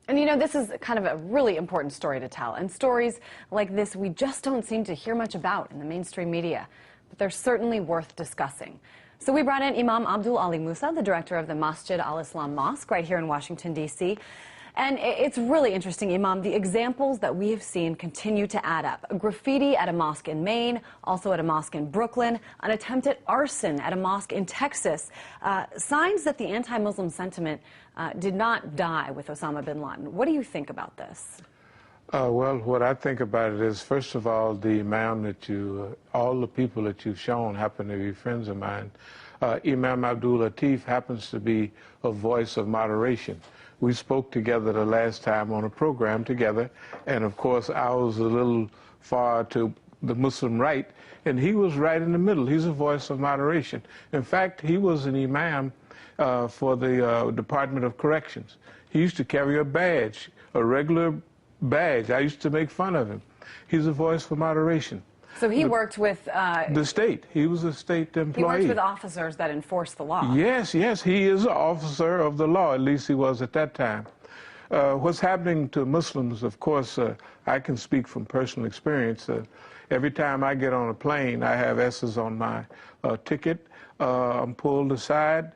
And you know, this is kind of a really important story to tell. And stories like this we just don't seem to hear much about in the mainstream media. But they're certainly worth discussing. So we brought in Imam Abdul Ali Musa, the director of the Masjid al-Islam Mosque right here in Washington, D.C. And it's really interesting, Imam, the examples that we have seen continue to add up. A graffiti at a mosque in Maine, also at a mosque in Brooklyn, an attempt at arson at a mosque in Texas. Signs that the anti-Muslim sentiment did not die with Osama bin Laden. What do you think about this? Well, what I think about it is, first of all, the imam that all the people that you've shown happen to be friends of mine. Imam Abdul Latif happens to be a voice of moderation. We spoke together the last time on a program together, and of course I was a little far to the Muslim right, and he was right in the middle. He's a voice of moderation. In fact, he was an imam for the Department of Corrections. He used to carry a badge, a regular badge. I used to make fun of him. He's a voice for moderation. So he worked with... the state. He was a state employee. He worked with officers that enforce the law. Yes, yes. He is an officer of the law. At least he was at that time. What's happening to Muslims, of course, I can speak from personal experience. Every time I get on a plane, I have S's on my ticket. I'm pulled aside,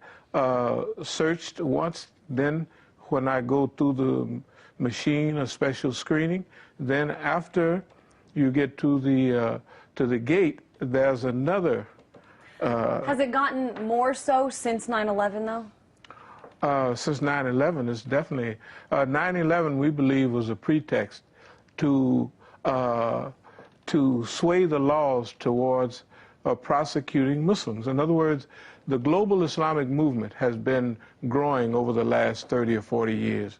searched once. Then when I go through the machine, a special screening, then after you get to the gate, there's another. Has it gotten more so since 9/11, though? Since 9/11, it's definitely 9/11. We believe was a pretext to sway the laws towards prosecuting Muslims. In other words, the global Islamic movement has been growing over the last 30 or 40 years.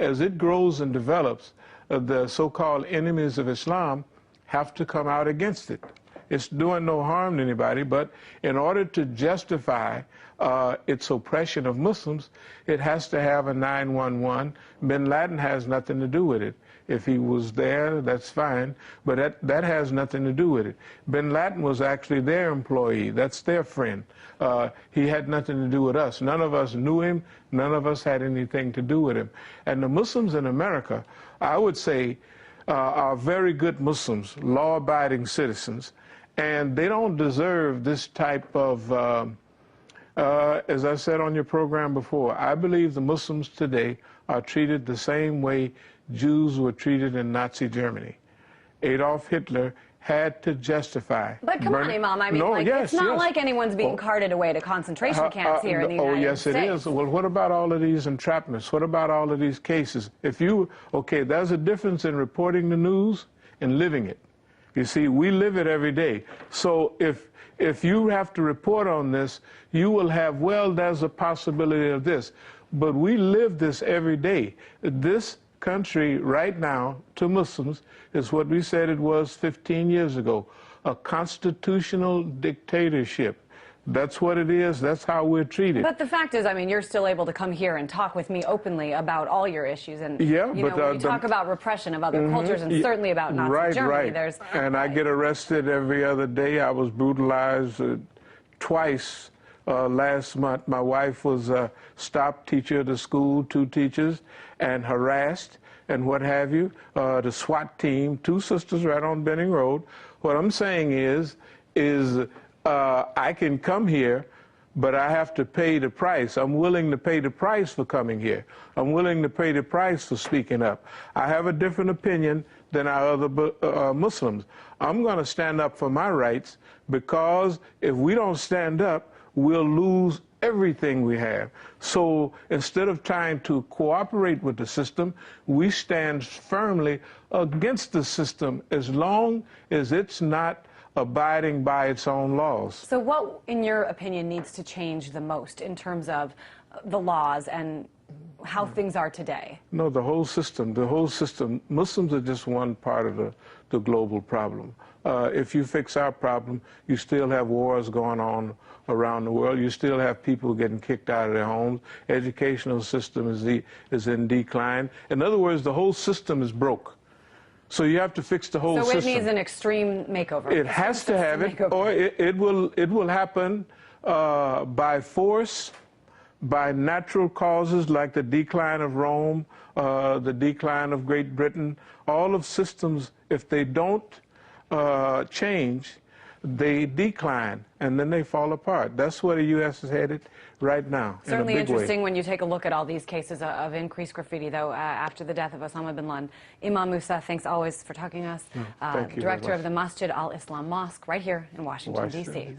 As it grows and develops, the so-called enemies of Islam have to come out against it. It's doing no harm to anybody, but in order to justify its oppression of Muslims, it has to have a 911. Bin Laden has nothing to do with it. If he was there, that's fine, but that has nothing to do with it. Bin Laden was actually their employee. That's their friend. He had nothing to do with us. None of us knew him. None of us had anything to do with him. And the Muslims in America, I would say, are very good Muslims, law-abiding citizens, and they don't deserve this type of, as I said on your program before, I believe the Muslims today are treated the same way Jews were treated in Nazi Germany. Adolf Hitler had to justify. But come on, Imam, I mean, it's not like anyone's being carted away to concentration camps here in the United States. Oh, yes, it is. Well, what about all of these entrapments? What about all of these cases? Okay, there's a difference in reporting the news and living it. You see, we live it every day. So if you have to report on this, you will have, well, there's a possibility of this. But we live this every day. This country right now to Muslims is what we said it was 15 years ago, a constitutional dictatorship. That's what it is. That's how we're treated. But the fact is, I mean, you're still able to come here and talk with me openly about all your issues. And, yeah, you know, when you talk about repression of other cultures and certainly about Nazi Germany, there's... And I get arrested every other day. I was brutalized twice last month. My wife was a stop teacher at the school, 2 teachers, and harassed and what have you. The SWAT team, 2 sisters right on Benning Road. What I'm saying is I can come here, but I have to pay the price. I'm willing to pay the price for coming here. I'm willing to pay the price for speaking up. I have a different opinion than our other Muslims. I'm going to stand up for my rights, because if we don't stand up, we'll lose everything we have. So instead of trying to cooperate with the system, we stand firmly against the system as long as it's not abiding by its own laws. So what, in your opinion, needs to change the most in terms of the laws and how things are today? No, the whole system. The whole system. Muslims are just one part of the global problem. If you fix our problem, you still have wars going on around the world. You still have people getting kicked out of their homes. Educational system is in decline. In other words, the whole system is broke. So you have to fix the whole system. So it needs an extreme makeover. It has to have it, or it will happen by force, by natural causes like the decline of Rome, the decline of Great Britain, all of systems, if they don't change, they decline, and then they fall apart. That's where the U.S. is headed right now. Certainly in a big interesting way. when you take a look at all these cases of increased graffiti, though, after the death of Osama bin Laden. Imam Musa, thanks always for talking to us. Thank you Director very of the Masjid al-Islam Mosque right here in Washington, D.C.